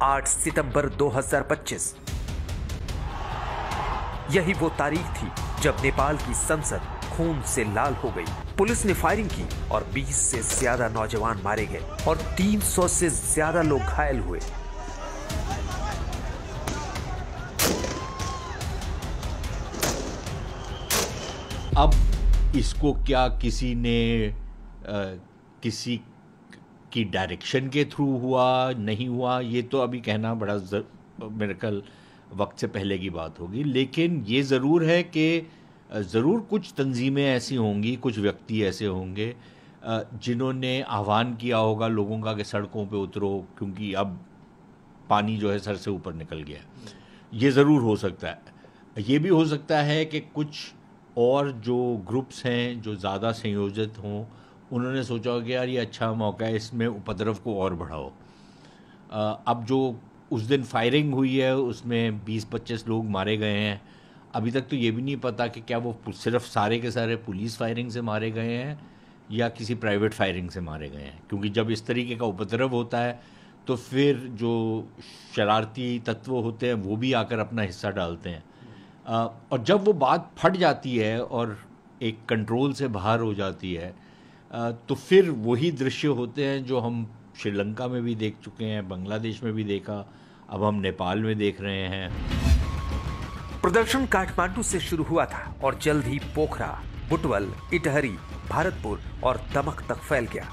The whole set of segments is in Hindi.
8 सितंबर 2025। यही वो तारीख थी जब नेपाल की संसद खून से लाल हो गई। पुलिस ने फायरिंग की और 20 से ज्यादा नौजवान मारे गए और 300 से ज्यादा लोग घायल हुए। अब इसको क्या किसी ने किसी की डायरेक्शन के थ्रू हुआ नहीं हुआ, ये तो अभी कहना बड़ा मेरे ख्याल वक्त से पहले की बात होगी। लेकिन ये ज़रूर है कि ज़रूर कुछ तंजीमें ऐसी होंगी, कुछ व्यक्ति ऐसे होंगे जिन्होंने आह्वान किया होगा लोगों का कि सड़कों पे उतरो, क्योंकि अब पानी जो है सर से ऊपर निकल गया। ये ज़रूर हो सकता है। ये भी हो सकता है कि कुछ और जो ग्रुप्स हैं जो ज़्यादा संयोजित हों, उन्होंने सोचा हो कि यार ये अच्छा मौका है, इसमें उपद्रव को और बढ़ाओ। अब जो उस दिन फायरिंग हुई है उसमें 20-25 लोग मारे गए हैं। अभी तक तो ये भी नहीं पता कि क्या वो सिर्फ सारे के सारे पुलिस फायरिंग से मारे गए हैं या किसी प्राइवेट फायरिंग से मारे गए हैं, क्योंकि जब इस तरीके का उपद्रव होता है तो फिर जो शरारती तत्व होते हैं वो भी आकर अपना हिस्सा डालते हैं। और जब वो बात फट जाती है और एक कंट्रोल से बाहर हो जाती है तो फिर वही दृश्य होते हैं जो हम श्रीलंका में भी देख चुके हैं, बांग्लादेश में भी देखा, अब हम नेपाल में देख रहे हैं। प्रदर्शन काठमांडू से शुरू हुआ था और जल्द ही पोखरा, बुटवल, इटहरी, भरतपुर और दमक तक फैल गया।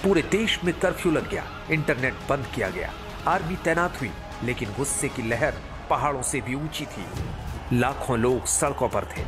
पूरे देश में कर्फ्यू लग गया, इंटरनेट बंद किया गया, आर्मी तैनात हुई, लेकिन गुस्से की लहर पहाड़ों से भी ऊंची थी। लाखों लोग सड़कों पर थे।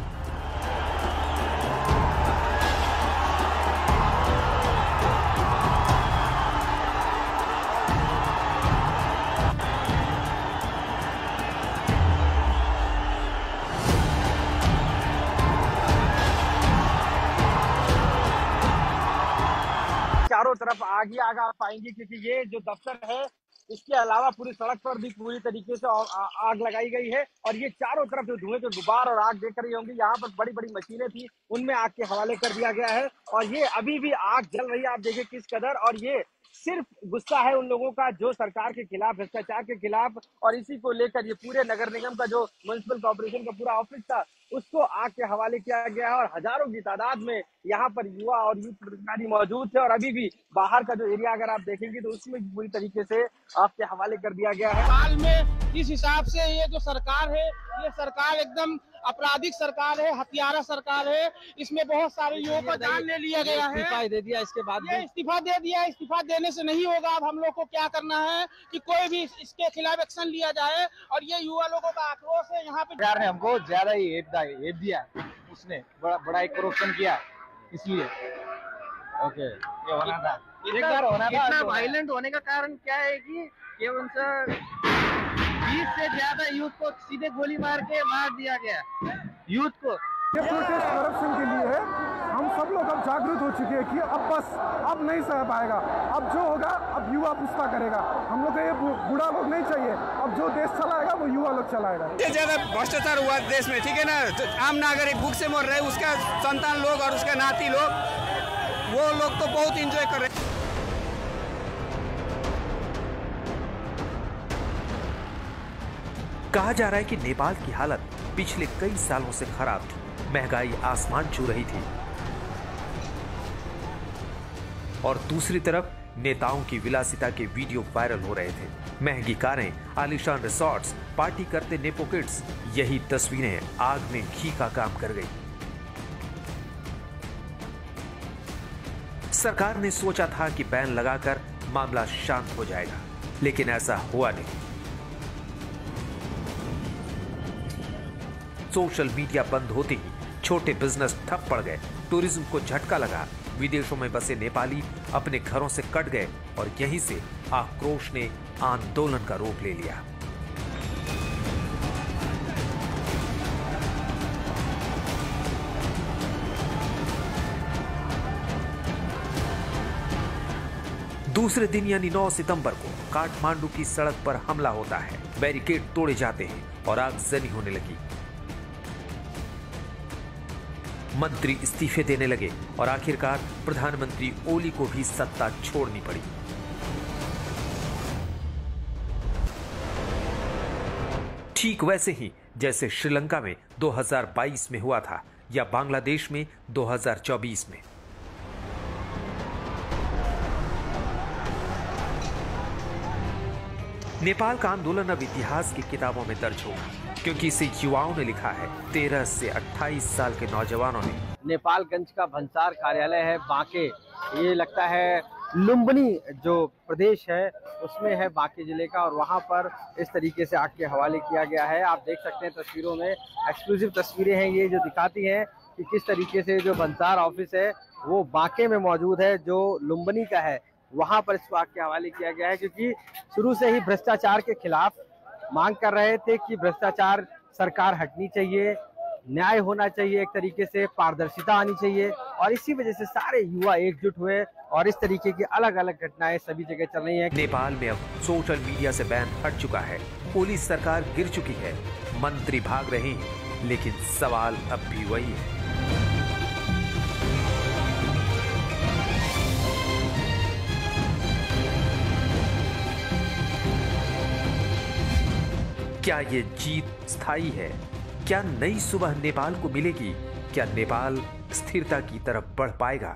चारों तरफ आग ही आग आप पाएंगे, क्योंकि ये जो दफ्तर है इसके अलावा पूरी सड़क पर भी पूरी तरीके से आग लगाई गई है। और ये चारों तरफ जो धुएं, जो गुबार और आग देख रही होंगी, यहाँ पर बड़ी बड़ी मशीनें थी, उनमें आग के हवाले कर दिया गया है और ये अभी भी आग जल रही है। आप देखिए किस कदर, और ये सिर्फ गुस्सा है उन लोगों का जो सरकार के खिलाफ, भ्रष्टाचार के खिलाफ, और इसी को लेकर ये पूरे नगर निगम का जो म्युनिसिपल कॉर्पोरेशन का पूरा ऑफिस था उसको आग के हवाले किया गया है। और हजारों की तादाद में यहाँ पर युवा और यूथ प्रदर्शनकारी मौजूद थे और अभी भी बाहर का जो एरिया अगर आप देखेंगे तो उसमें पूरी तरीके से आग के हवाले कर दिया गया है। हाल में इस हिसाब से ये जो सरकार है, ये सरकार एकदम आपराधिक सरकार है, हथियारा सरकार है। इसमें बहुत सारे युवाओं का जान ले लिया गया है। इस्तीफा दे दिया, इसके बाद इस्तीफा दे दिया। इस्तीफा देने से नहीं होगा। अब हम लोग को क्या करना है कि कोई भी इसके खिलाफ एक्शन लिया जाए। और ये युवा लोगों का आक्रोश है। यहाँ पे सरकार ने हमको ज्यादा ही हेप दिया, उसने बड़ा एक करप्शन किया, इसलिए ओके ये होना था, एक बार होना था। इतना वायलेंट होने का कारण क्या है कि केवल 20 से ज्यादा यूथ को सीधे गोली मार दिया गया यूथ को। ये प्रोटेस्ट करप्शन के लिए है। हम सब लोग अब जागरूक हो चुके हैं कि अब नहीं सह पाएगा। अब जो होगा अब युवा पुस्ता करेगा। हम लोग को ये बूढ़ा लोग नहीं चाहिए। अब जो देश चलाएगा वो युवा लोग चलाएगा। ये ज्यादा भ्रष्टाचार हुआ देश में, ठीक है ना। आम नागरिक भूख से मर रहे, उसका संतान लोग और उसके नाती लोग, वो लोग तो बहुत इंजॉय कर रहे हैं। कहा जा रहा है कि नेपाल की हालत पिछले कई सालों से खराब थी। महंगाई आसमान छू रही थी और दूसरी तरफ नेताओं की विलासिता के वीडियो वायरल हो रहे थे। महंगी कारें, आलीशान रिसॉर्ट्स, पार्टी करते नेपो किड्स, यही तस्वीरें आग में घी का काम कर गई। सरकार ने सोचा था कि बैन लगाकर मामला शांत हो जाएगा, लेकिन ऐसा हुआ नहीं। सोशल मीडिया बंद होते ही छोटे बिजनेस ठप पड़ गए, टूरिज्म को झटका लगा, विदेशों में बसे नेपाली अपने घरों से कट गए और यहीं से आक्रोश ने आंदोलन का रूप ले लिया। दूसरे दिन यानी 9 सितंबर को काठमांडू की सड़क पर हमला होता है। बैरिकेड तोड़े जाते हैं और आगजनी होने लगी। मंत्री इस्तीफे देने लगे और आखिरकार प्रधानमंत्री ओली को भी सत्ता छोड़नी पड़ी। ठीक वैसे ही जैसे श्रीलंका में 2022 में हुआ था या बांग्लादेश में 2024 में। नेपाल का आंदोलन अब इतिहास की किताबों में दर्ज होगा, क्योंकि इसे युवाओं ने लिखा है। 13 से 28 साल के नौजवानों ने। नेपालगंज का भंसार कार्यालय है बांके, ये लगता है लुम्बिनी जो प्रदेश है उसमें है, बांके जिले का, और वहाँ पर इस तरीके से आग के हवाले किया गया है। आप देख सकते हैं तस्वीरों में, एक्सक्लूसिव तस्वीरें हैं ये जो दिखाती हैं कि किस तरीके से जो भंसार ऑफिस है वो बांके में मौजूद है, जो लुम्बिनी का है वहाँ पर इसको आग के हवाले किया गया है, क्योंकि शुरू से ही भ्रष्टाचार के खिलाफ मांग कर रहे थे कि भ्रष्टाचार सरकार हटनी चाहिए, न्याय होना चाहिए, एक तरीके से पारदर्शिता आनी चाहिए, और इसी वजह से सारे युवा एकजुट हुए और इस तरीके की अलग अलग घटनाएं सभी जगह चल रही हैं। नेपाल में अब सोशल मीडिया से बैन हट चुका है, पुलिस सरकार गिर चुकी है, मंत्री भाग रहे हैं, लेकिन सवाल अब भी वही है। क्या ये जीत स्थायी है? क्या नई सुबह नेपाल को मिलेगी? क्या नेपाल स्थिरता की तरफ बढ़ पाएगा?